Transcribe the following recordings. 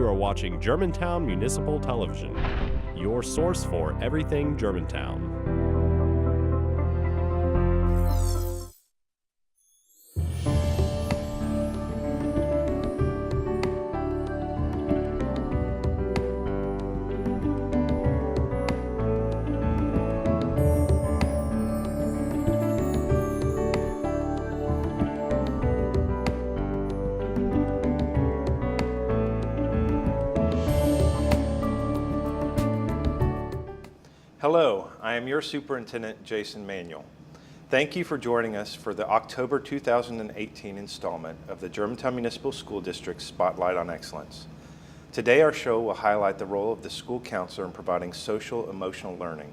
are watching Germantown Municipal Television, your source for everything Germantown. Hello, I am your Superintendent, Jason Manuel. Thank you for joining us for the October 2018 installment of the Germantown Municipal School District's Spotlight on Excellence. Today our show will highlight the role of the school counselor in providing social emotional learning,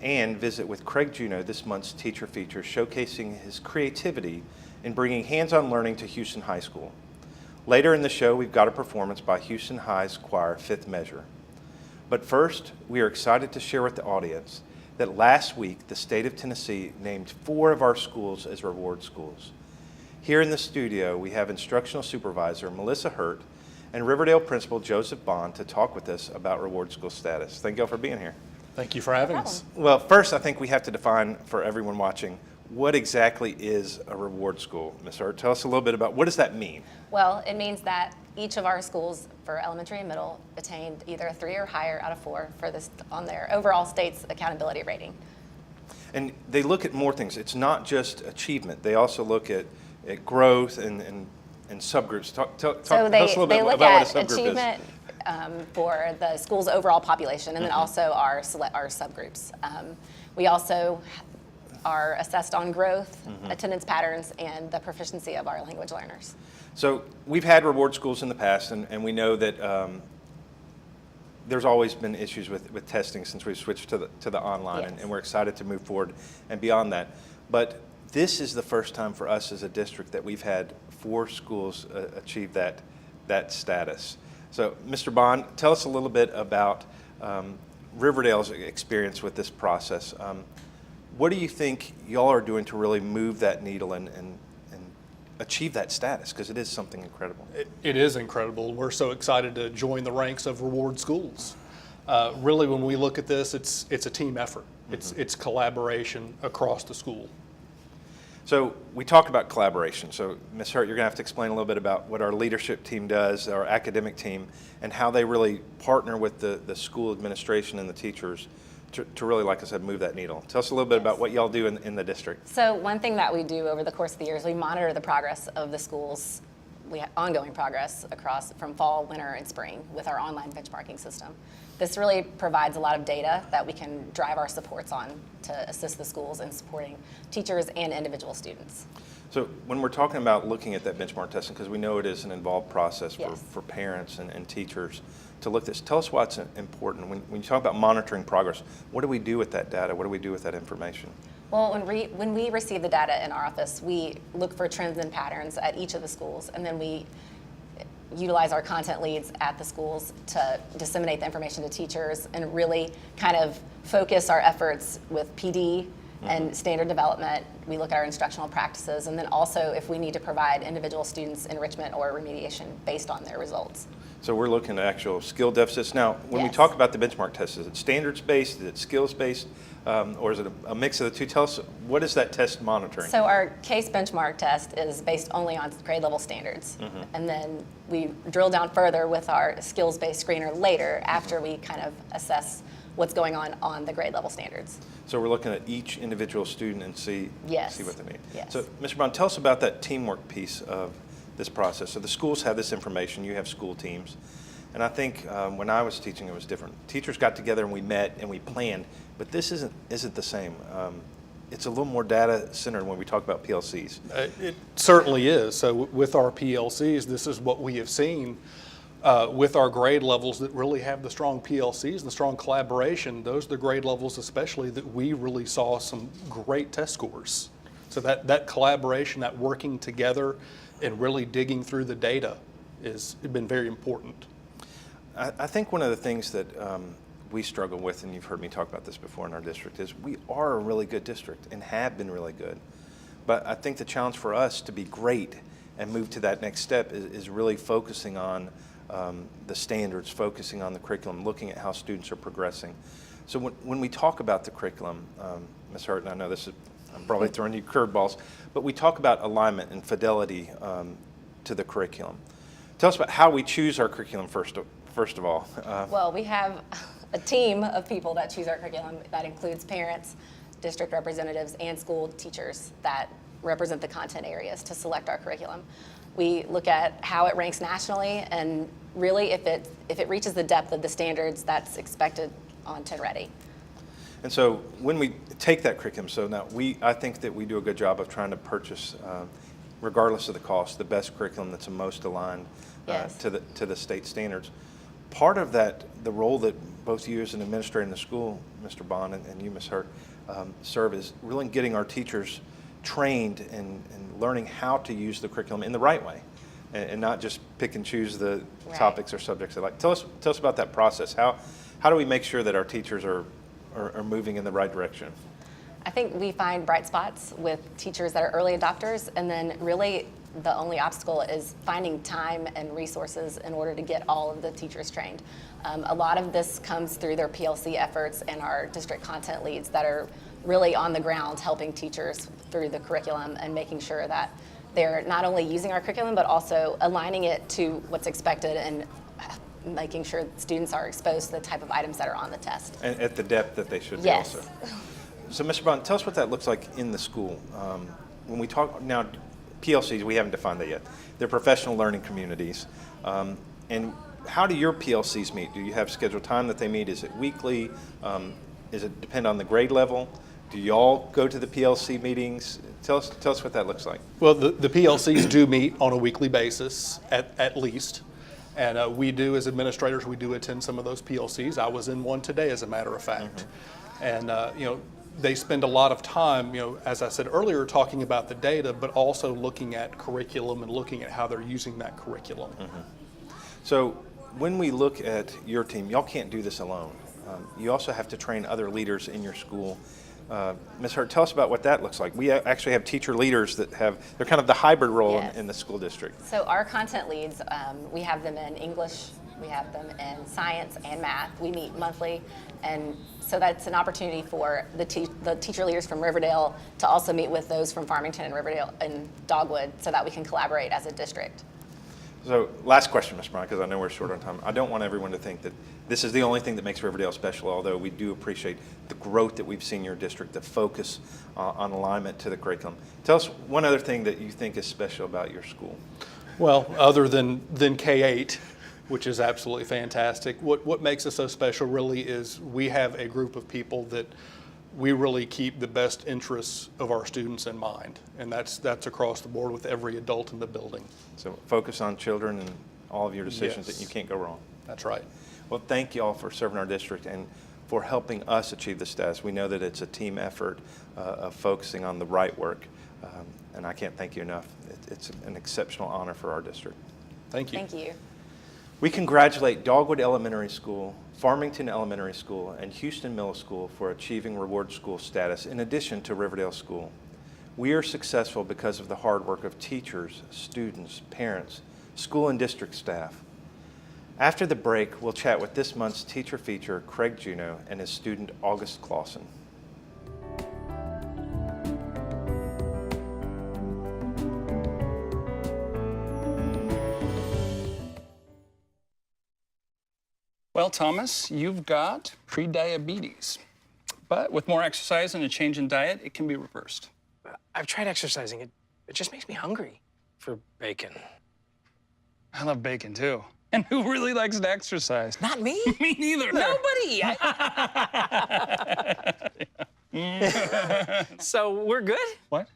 and visit with Craig Juneau, this month's teacher feature, showcasing his creativity in bringing hands-on learning to Houston High School. Later in the show, we've got a performance by Houston High's choir, Fifth Measure. But first, we are excited to share with the audience that last week, the state of Tennessee named 4 of our schools as reward schools. Here in the studio, we have instructional supervisor Melissa Hurt and Riverdale principal Joseph Bond to talk with us about reward school status. Thank you all for being here. Thank you for having us. Well, first, I think we have to define for everyone watching, what exactly is a reward school? Ms. Hurt, tell us a little bit about what does that mean? Well, it means that each of our schools for elementary and middle attained either a 3 or higher out of 4 for this on their overall state's accountability rating. And they look at more things. It's not just achievement. They also look at growth and subgroups. Tell us a little bit about what a subgroup achievement, for the school's overall population, and then also our subgroups. We also are assessed on growth, attendance patterns, and the proficiency of our language learners. So we've had reward schools in the past, and we know that there's always been issues with testing since we've switched to the online, Yes. and we're excited to move forward and beyond that. But this is the first time for us as a district that we've had 4 schools achieve that status. So Mr. Bond, tell us a little bit about Riverdale's experience with this process. What do you think y'all are doing to really move that needle and achieve that status? Because it is something incredible. It is incredible. We're so excited to join the ranks of reward schools. Really, when we look at this, it's a team effort. It's collaboration across the school. So we talked about collaboration. So Ms. Hurt, you're going to have to explain a little bit about what our leadership team does, our academic team, and how they really partner with the school administration and the teachers to really, like I said, move that needle. Tell us a little bit about what y'all do in the district. So one thing that we do over the course of the years, we monitor the progress of the schools. We have ongoing progress across from fall, winter, and spring with our online benchmarking system. This really provides a lot of data that we can drive our supports on to assist the schools in supporting teachers and individual students. So when we're talking about looking at that benchmark testing, because we know it is an involved process Yes. for parents and teachers to look at this, tell us why it's important. When you talk about monitoring progress, what do we do with that data? What do we do with that information? Well, when we receive the data in our office, we look for trends and patterns at each of the schools, and then we utilize our content leads at the schools to disseminate the information to teachers and really kind of focus our efforts with PD and standard development. We look at our instructional practices, and then also if we need to provide individual students enrichment or remediation based on their results. So we're looking at actual skill deficits. Now, when we Yes. talk about the benchmark test, is it standards-based, is it skills-based, or is it a mix of the two? Tell us, what is that test monitoring? So our case benchmark test is based only on grade level standards. And then we drill down further with our skills-based screener later after we kind of assess what's going on the grade level standards. So we're looking at each individual student and see Yes. what they need. Yes. So, Mr. Brown, tell us about that teamwork piece of this process. So the schools have this information, you have school teams. And I think when I was teaching, it was different. Teachers got together and we met and we planned, but this isn't the same. It's a little more data centered when we talk about PLCs. It certainly is. So with our PLCs, this is what we have seen with our grade levels that really have the strong PLCs, the strong collaboration. Those are the grade levels especially that we really saw some great test scores. So that collaboration, that working together and really digging through the data has been very important. I think one of the things that we struggle with, and you've heard me talk about this before in our district, is we are a really good district and have been really good. But I think the challenge for us to be great and move to that next step is really focusing on the standards, focusing on the curriculum, looking at how students are progressing. So when we talk about the curriculum, Ms. Hurt, and I know I'm probably throwing you curveballs, but we talk about alignment and fidelity to the curriculum. Tell us about how we choose our curriculum first of all. Well, we have a team of people that choose our curriculum that includes parents, district representatives, and school teachers that represent the content areas to select our curriculum. We look at how it ranks nationally, and really if it reaches the depth of the standards that's expected on 10 Ready. And so when we take that curriculum, so now I think that we do a good job of trying to purchase, regardless of the cost, the best curriculum that's the most aligned Yes. to the state standards. Part of that, the role that both you as an administrator in the school, Mr. Bond, and you, Ms. Hurt, serve is really getting our teachers trained in learning how to use the curriculum in the right way, and not just pick and choose the Right. topics or subjects they like. Tell us about that process. How do we make sure that our teachers are moving in the right direction? I think we find bright spots with teachers that are early adopters, and then really the only obstacle is finding time and resources in order to get all of the teachers trained. A lot of this comes through their PLC efforts and our district content leads that are really on the ground helping teachers through the curriculum and making sure that they're not only using our curriculum but also aligning it to what's expected and making sure students are exposed to the type of items that are on the test. And at the depth that they should Yes. be also. So, Mr. Bond, tell us what that looks like in the school. When we talk now, PLCs, we haven't defined that yet. They're professional learning communities. And how do your PLCs meet? Do you have scheduled time that they meet? Is it weekly? Does it depend on the grade level? Do you all go to the PLC meetings? Tell us what that looks like. Well, the PLCs do meet on a weekly basis at least. And we do, as administrators, we do attend some of those PLCs. I was in one today, as a matter of fact. And, they spend a lot of time, as I said earlier, talking about the data, but also looking at curriculum and looking at how they're using that curriculum. So when we look at your team, y'all can't do this alone. You also have to train other leaders in your school. Ms. Hurt, tell us about what that looks like. We actually have teacher leaders that they're kind of the hybrid role Yes. in the school district. So our content leads, we have them in English, we have them in science and math. We meet monthly, and so that's an opportunity for the teacher leaders from Riverdale to also meet with those from Farmington and Riverdale and Dogwood so that we can collaborate as a district. So last question, Mr. Brown, because I know we're short on time. I don't want everyone to think that this is the only thing that makes Riverdale special, although we do appreciate the growth that we've seen in your district, the focus on alignment to the curriculum. Tell us one other thing that you think is special about your school. Well, other than K-8, which is absolutely fantastic, what makes us so special really is we have a group of people that we really keep the best interests of our students in mind, and that's across the board with every adult in the building. So focus on children and all of your decisions Yes. that you can't go wrong. That's right. Well, thank you all for serving our district and for helping us achieve this status. We know that it's a team effort of focusing on the right work, and I can't thank you enough. It's an exceptional honor for our district. Thank you. Thank you. We congratulate Dogwood Elementary School, Farmington Elementary School, and Houston Middle School for achieving Reward School status in addition to Riverdale School. We are successful because of the hard work of teachers, students, parents, school and district staff. After the break, we'll chat with this month's teacher feature, Craig Juneau, and his student, August Clawson. Well, Thomas, you've got prediabetes. But with more exercise and a change in diet, it can be reversed. I've tried exercising. It just makes me hungry for bacon. I love bacon, too. And who really likes to exercise? Not me. Me neither. Nobody. So we're good? What?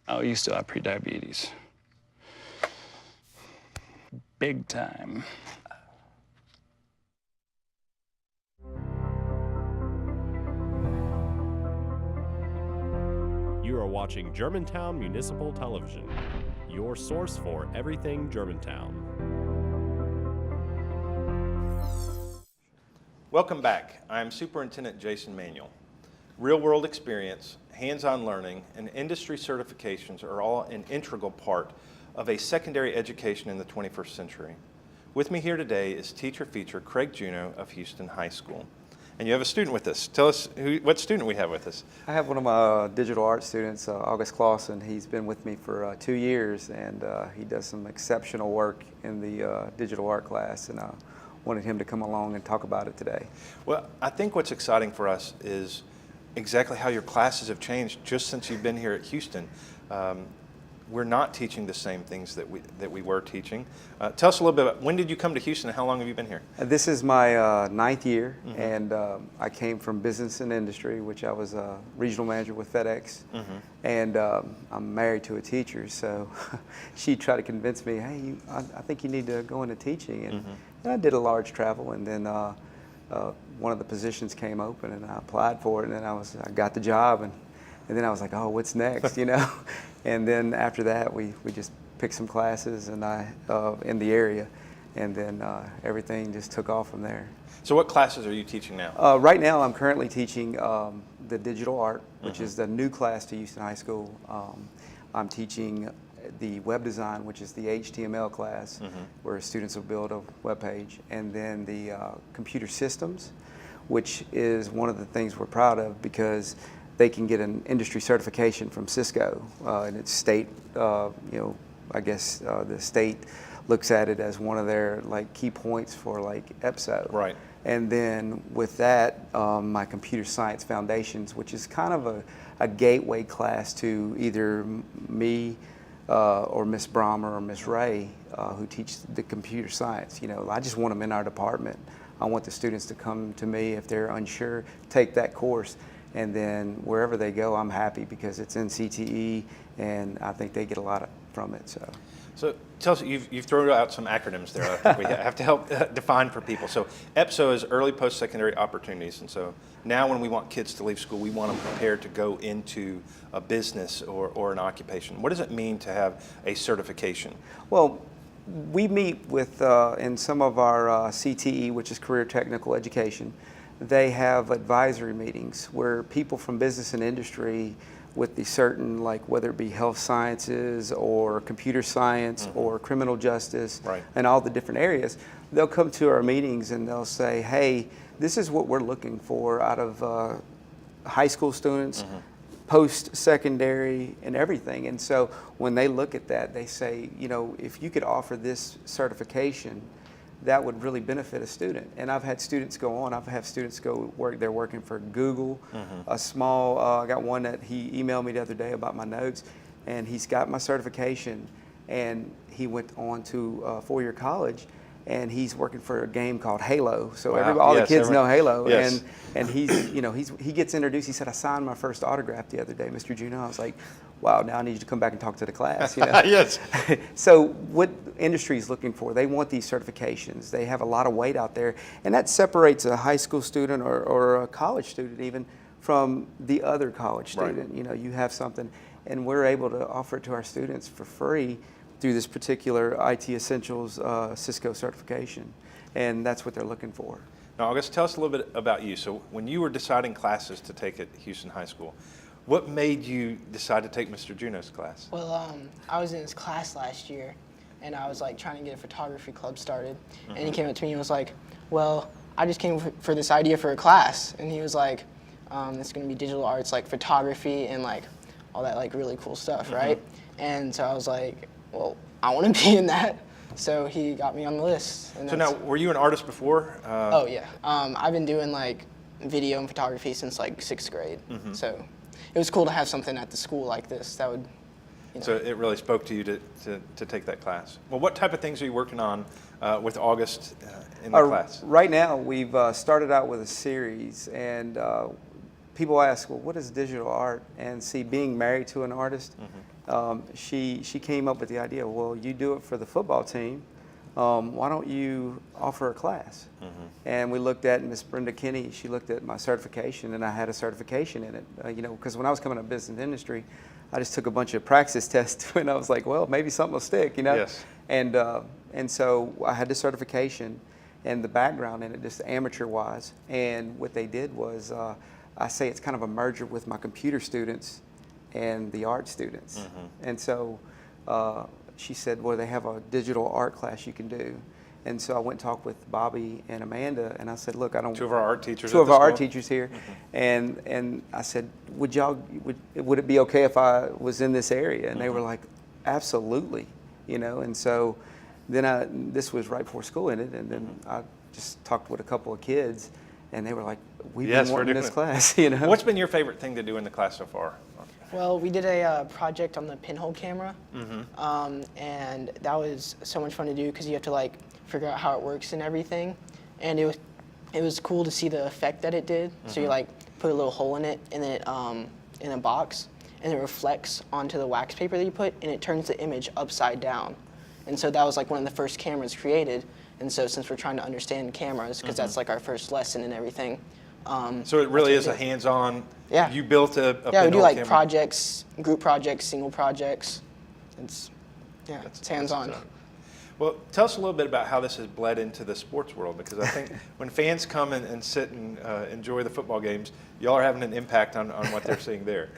Oh, you still have prediabetes. Big time. You are watching Germantown Municipal Television, your source for everything Germantown. Welcome back. I'm Superintendent Jason Manuel. Real-world experience, hands-on learning, and industry certifications are all an integral part of a secondary education in the 21st century. With me here today is teacher feature Craig Juneau of Houston High School. And you have a student with us. Tell us what student we have with us. I have one of my digital art students, August Clawson. He's been with me for 2 years, and he does some exceptional work in the digital art class, and I wanted him to come along and talk about it today. Well, I think what's exciting for us is exactly how your classes have changed just since you've been here at Houston. We're not teaching the same things that we were teaching. Tell us a little bit about, when did you come to Houston and how long have you been here? This is my 9th year, and I came from business and industry, which I was a regional manager with FedEx, and I'm married to a teacher, so she tried to convince me, hey, I think you need to go into teaching, and I did a large travel, and then one of the positions came open, and I applied for it, and then I got the job, and then I was like, oh, what's next, you know? And then after that, we just picked some classes and in the area, and then everything just took off from there. So what classes are you teaching now? Right now, I'm currently teaching the digital art, which is the new class to Houston High School. I'm teaching the web design, which is the HTML class, where students will build a web page, and then the computer systems, which is one of the things we're proud of because they can get an industry certification from Cisco, and it's state, I guess the state looks at it as one of their key points for EPSO. Right. And then with that, my computer science foundations, which is kind of a gateway class to either me or Miss Brahmer or Miss Ray, who teach the computer science. I just want them in our department. I want the students to come to me if they're unsure, take that course. And then wherever they go, I'm happy because it's in CTE, and I think they get a lot from it. So tell us, you've thrown out some acronyms there. I think we have to help define for people. So EPSO is early post-secondary opportunities, and so now when we want kids to leave school, we want them prepared to go into a business or an occupation. What does it mean to have a certification? Well, we meet with, in some of our CTE, which is Career Technical Education, they have advisory meetings where people from business and industry with the certain, whether it be health sciences or computer science or criminal justice and all the different areas, they'll come to our meetings and they'll say, hey, this is what we're looking for out of high school students, post-secondary and everything. And so when they look at that, they say, if you could offer this certification, that would really benefit a student. And I've had students go on. I've had students go work. They're working for Google. A small. I got one that he emailed me the other day about my notes, and he's got my certification, and he went on to 4-year college, and he's working for a game called Halo. So all the kids know Halo, and he's he gets introduced. He said, I signed my first autograph the other day, Mr. Juneau. I was like, wow, now I need you to come back and talk to the class. Yes. So what industry is looking for, they want these certifications. They have a lot of weight out there, and that separates a high school student or a college student even from the other college student. You have something, and we're able to offer it to our students for free through this particular IT Essentials Cisco certification, and that's what they're looking for. Now, August, tell us a little bit about you. So when you were deciding classes to take at Houston High School, what made you decide to take Mr. Juneau's class? Well, I was in his class last year, and I was trying to get a photography club started, and he came up to me and was like, well, I just came for this idea for a class, and he was like, it's going to be digital arts, photography and all that really cool stuff, right? And so I was like, well, I want to be in that. So he got me on the list. And so now, were you an artist before? Oh yeah, I've been doing video and photography since 6th grade. So it was cool to have something at the school like this that would. So it really spoke to you to take that class. Well, what type of things are you working on with August in the class? Right now, we've started out with a series, and people ask, well, what is digital art? And see, being married to an artist, she came up with the idea, well, you do it for the football team. Why don't you offer a class? And we looked at Miss Brenda Kinney. She looked at my certification, and I had a certification in it. Because when I was coming up business industry, I just took a bunch of practice tests, and I was like, well, maybe something will stick, Yes. And so I had the certification and the background in it, just amateur-wise. And what they did was, I say it's kind of a merger with my computer students and the art students. And so she said, well, they have a digital art class you can do. And so I went and talked with Bobby and Amanda, and I said, look, I don't. Two of our art teachers. Two at of the our art school. teachers here, and I said, would it be okay if I was in this area? And they were like, absolutely, you know. And so then this was right before school ended, and then I just talked with a couple of kids, and they were like, we've been wanting this class, you know. What's been your favorite thing to do in the class so far? Well, we did a project on the pinhole camera, and that was so much fun to do because you have to like figure out how it works and everything, and it was cool to see the effect that it did. So you like put a little hole in it, and then it, in a box, and it reflects onto the wax paper that you put, and it turns the image upside down. And so that was like one of the first cameras created. And so since we're trying to understand cameras, because that's like our first lesson and everything. So it really is a hands-on. Yeah. You built a Yeah, we do like camera. projects, group projects, single projects. It's hands-on. Well, tell us a little bit about how this has bled into the sports world, because I think when fans come and sit and enjoy the football games, y'all are having an impact on what they're seeing there.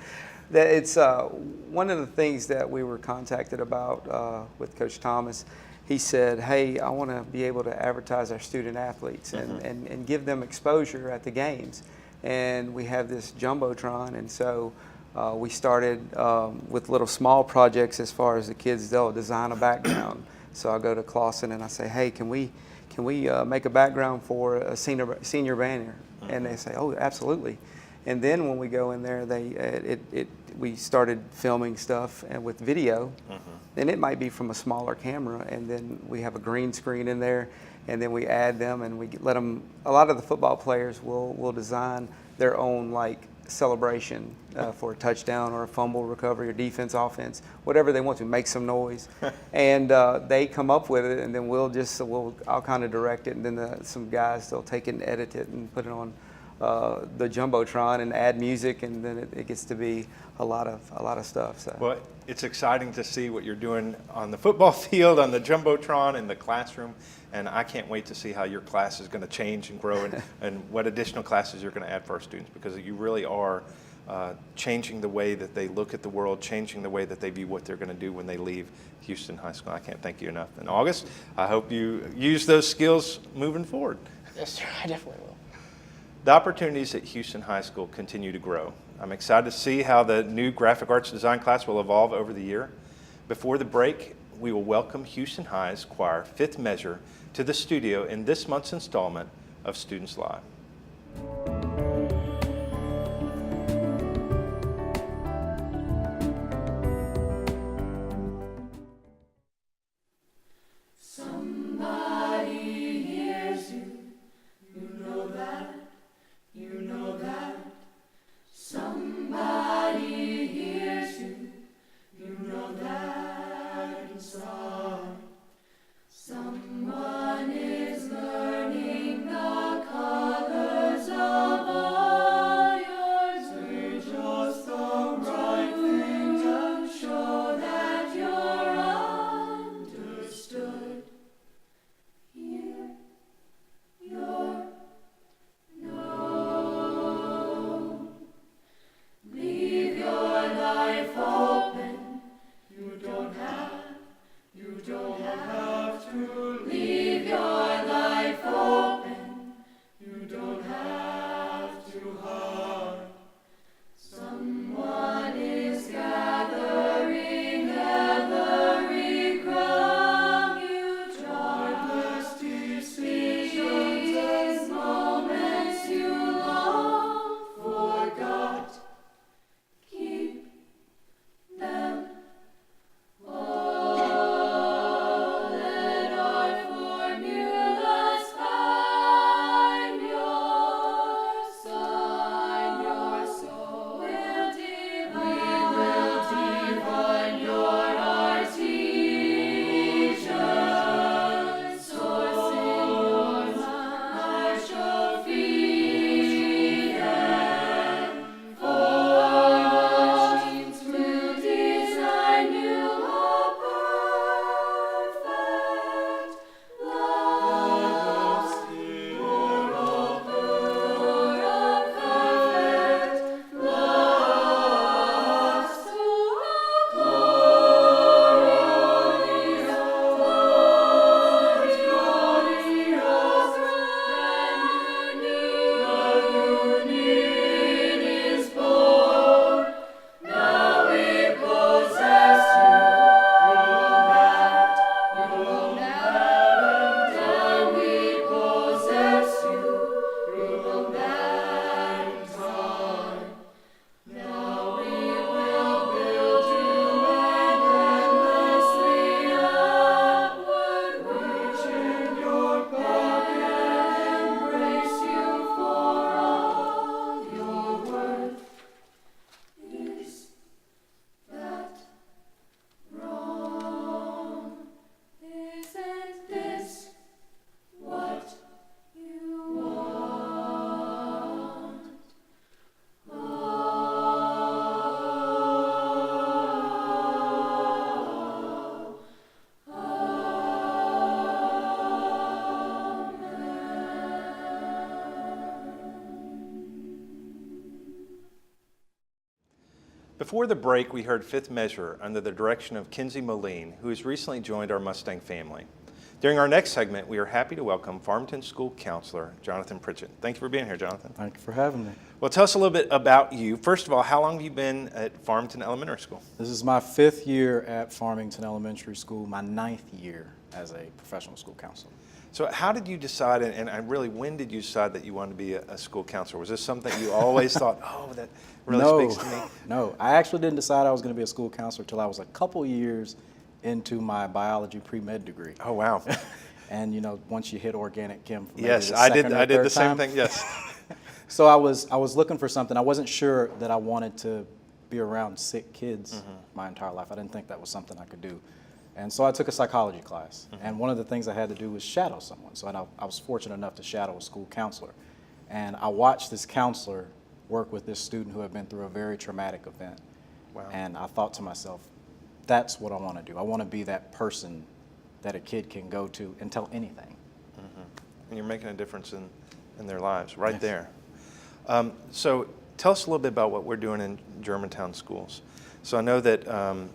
It's one of the things that we were contacted about with Coach Thomas. He said, hey, I want to be able to advertise our student athletes and give them exposure at the games. And we have this Jumbotron, and so we started with little small projects as far as the kids, they'll design a background. So I go to Clawson and I say, hey, can we make a background for a senior banner? And they say, oh, absolutely. And then when we go in there, we started filming stuff and with video. And it might be from a smaller camera, and then we have a green screen in there, and then we add them, and we let them. A lot of the football players will design their own like celebration for a touchdown or a fumble recovery or defense, offense, whatever they want to, make some noise, and they come up with it, and then I'll kind of direct it, and then some guys, they'll take it and edit it and put it on the Jumbotron and add music, and then it gets to be a lot of stuff. So. Well, it's exciting to see what you're doing on the football field, on the Jumbotron, in the classroom, and I can't wait to see how your class is going to change and grow, and what additional classes you're going to add for our students, because you really are changing the way that they look at the world, changing the way that they view what they're going to do when they leave Houston High School. I can't thank you enough. And August, I hope you use those skills moving forward. Yes, sir, I definitely will. The opportunities at Houston High School continue to grow. I'm excited to see how the new graphic arts design class will evolve over the year. Before the break, we will welcome Houston High's choir, Fifth Measure, to the studio in this month's installment of Students Live. Someone is learning the color Before the break, we heard Fifth Measure under the direction of Kinsey Moline, who has recently joined our Mustang family. During our next segment, we are happy to welcome Farmington School Counselor Jonathan Pritchett. Thank you for being here, Jonathan. Thank you for having me. Well, tell us a little bit about you. First of all, how long have you been at Farmington Elementary School? This is my 5th year at Farmington Elementary School, my 9th year as a professional school counselor. So how did you decide, and really when did you decide that you wanted to be a school counselor? Was this something you always thought, oh, that really speaks to me? No, I actually didn't decide I was going to be a school counselor until I was a couple years into my biology pre-med degree. Oh, wow. And you know, once you hit organic chem, for maybe Yes, the I second or did third the same time. thing, yes. So I was looking for something. I wasn't sure that I wanted to be around sick kids my entire life. I didn't think that was something I could do. And so I took a psychology class. And one of the things I had to do was shadow someone. So I was fortunate enough to shadow a school counselor. And I watched this counselor work with this student who had been through a very traumatic event. Wow. And I thought to myself, that's what I want to do. I want to be that person that a kid can go to and tell anything. And you're making a difference in their lives right Yes. there. So tell us a little bit about what we're doing in Germantown schools. So I know that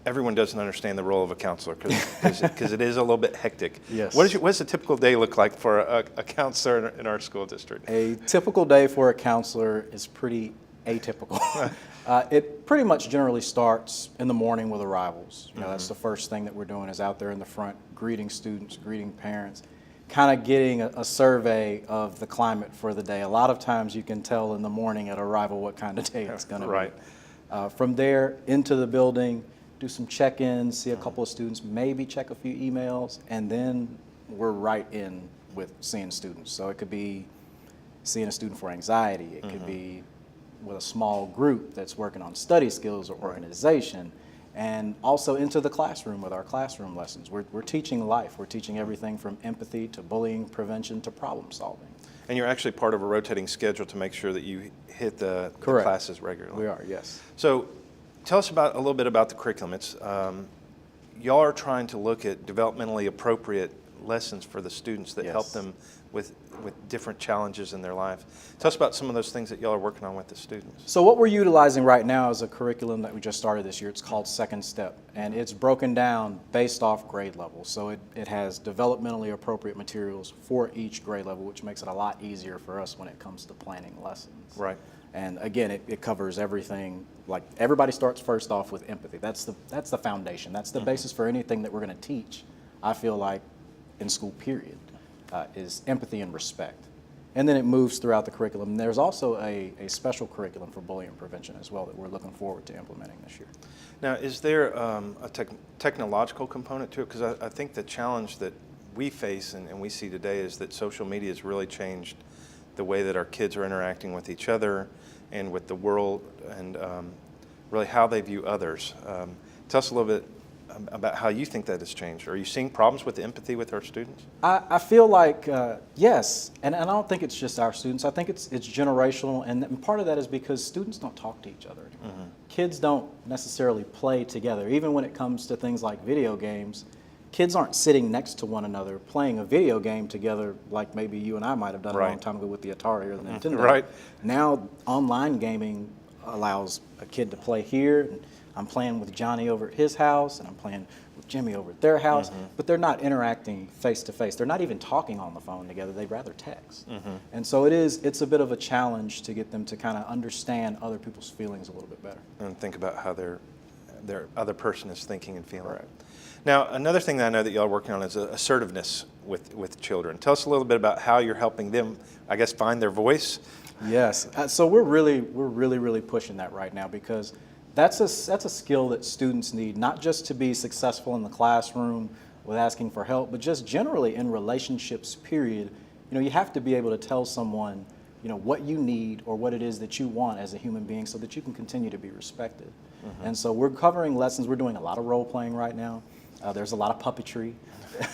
everyone doesn't understand the role of a counselor because it is a little bit hectic. Yes. What does a typical day look like for a counselor in our school district? A typical day for a counselor is pretty atypical. It pretty much generally starts in the morning with arrivals. You know, that's the first thing that we're doing is out there in the front, greeting students, greeting parents, kind of getting a survey of the climate for the day. A lot of times you can tell in the morning at arrival what kind of day it's going to Right. be. From there, into the building, do some check-ins, see a couple of students, maybe check a few emails, and then we're right in with seeing students. So it could be seeing a student for anxiety. It could be with a small group that's working on study skills or organization, and also into the classroom with our classroom lessons. We're teaching life. We're teaching everything from empathy to bullying prevention to problem solving. And you're actually part of a rotating schedule to make sure that you hit the Correct. classes regularly. We are, yes. So tell us a little bit about the curriculum. It's y'all are trying to look at developmentally appropriate lessons for the students that help Yes. them with different challenges in their life. Tell us about some of those things that y'all are working on with the students. So what we're utilizing right now is a curriculum that we just started this year. It's called Second Step, and it's broken down based off grade level. So it has developmentally appropriate materials for each grade level, which makes it a lot easier for us when it comes to planning lessons. Right. And again, it covers everything. Like everybody starts first off with empathy. That's the foundation. That's the basis for anything that we're going to teach. I feel like in school, period, is empathy and respect. And then it moves throughout the curriculum. And there's also a special curriculum for bullying prevention as well that we're looking forward to implementing this year. Now, is there a technological component to it? Because I think the challenge that we face and we see today is that social media has really changed the way that our kids are interacting with each other and with the world, and really how they view others. Tell us a little bit about how you think that has changed. Are you seeing problems with empathy with our students? I feel like, yes, and I don't think it's just our students. I think it's generational, and part of that is because students don't talk to each other anymore. Kids don't necessarily play together. Even when it comes to things like video games, kids aren't sitting next to one another playing a video game together like maybe you and I might have done a long time ago with the Atari or the Nintendo. Right. Now, online gaming allows a kid to play here. And I'm playing with Johnny over at his house, and I'm playing with Jimmy over at their house, but they're not interacting face to face. They're not even talking on the phone together. They'd rather text. And so it's a bit of a challenge to get them to kind of understand other people's feelings a little bit better. And think about how their other person is thinking and feeling. Right. Now, another thing that I know that y'all are working on is assertiveness with children. Tell us a little bit about how you're helping them, I guess, find their voice. Yes. So we're really pushing that right now, because that's a skill that students need, not just to be successful in the classroom with asking for help, but just generally in relationships, period. You know, you have to be able to tell someone, you know, what you need or what it is that you want as a human being so that you can continue to be respected. And so we're covering lessons. We're doing a lot of role playing right now. There's a lot of puppetry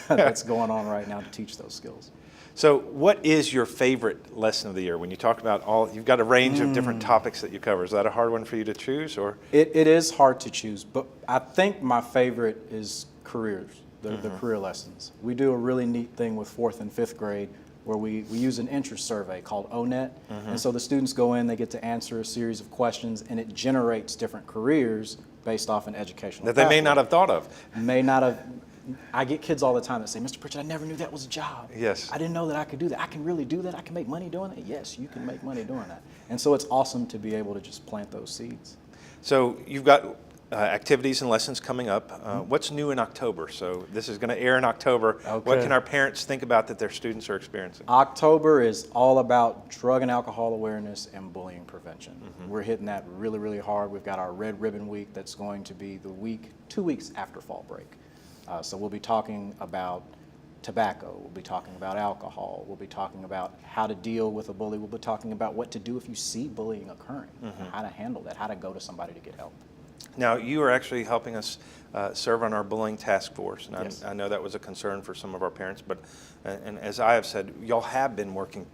that's going on right now to teach those skills. So what is your favorite lesson of the year? When you talk about you've got a range of different topics that you cover. Is that a hard one for you to choose, or? It is hard to choose, but I think my favorite is careers, the career lessons. We do a really neat thing with 4th and 5th grade where we use an interest survey called ONET. And so the students go in, they get to answer a series of questions, and it generates different careers based off an educational That they may pathway. not have thought of. May not have. I get kids all the time that say, Mr. Pritchett, I never knew that was a job. Yes. I didn't know that I could do that. I can really do that. I can make money doing that. Yes, you can make money doing that. And so it's awesome to be able to just plant those seeds. So you've got activities and lessons coming up. What's new in October? So this is going to air in October. What Okay. can our parents think about that their students are experiencing? October is all about drug and alcohol awareness and bullying prevention. We're hitting that really, really hard. We've got our Red Ribbon Week that's going to be the week, 2 weeks after fall break. So we'll be talking about tobacco, we'll be talking about alcohol, we'll be talking about how to deal with a bully, we'll be talking about what to do if you see bullying occurring, and how to handle that, how to go to somebody to get help. Now, you are actually helping us serve on our bullying task force, and Yes. I know that was a concern for some of our parents, but and as I have said, y'all have been working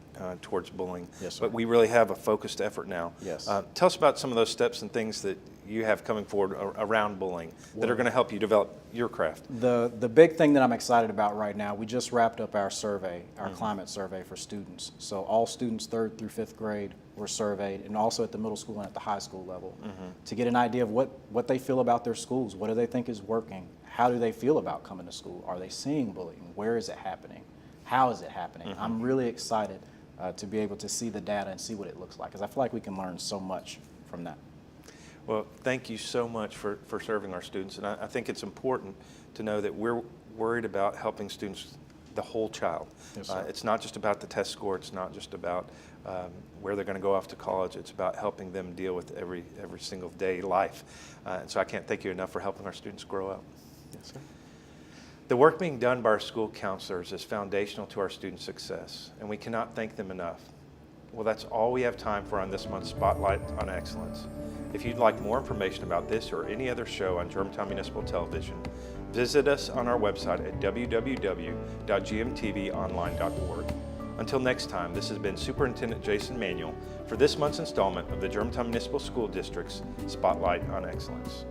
towards bullying, Yes, sir. but we really have a focused effort now. Yes. Tell us about some of those steps and things that you have coming forward around bullying that are going to help you develop your craft. The big thing that I'm excited about right now, we just wrapped up our survey, our climate survey for students. So all students 3rd through 5th grade were surveyed, and also at the middle school and at the high school level, to get an idea of what they feel about their schools. What do they think is working? How do they feel about coming to school? Are they seeing bullying? Where is it happening? How is it happening? I'm really excited to be able to see the data and see what it looks like, because I feel like we can learn so much from that. Well, thank you so much for serving our students, and I think it's important to know that we're worried about helping students, the whole child. Yes, sir. It's not just about the test score, it's not just about where they're going to go off to college, it's about helping them deal with every single day life. And so I can't thank you enough for helping our students grow up. Yes, sir. The work being done by our school counselors is foundational to our students' success, and we cannot thank them enough. Well, that's all we have time for on this month's Spotlight on Excellence. If you'd like more information about this or any other show on Germantown Municipal Television, visit us on our website at www.gmtvonline.org. Until next time, this has been Superintendent Jason Manuel for this month's installment of the Germantown Municipal School District's Spotlight on Excellence.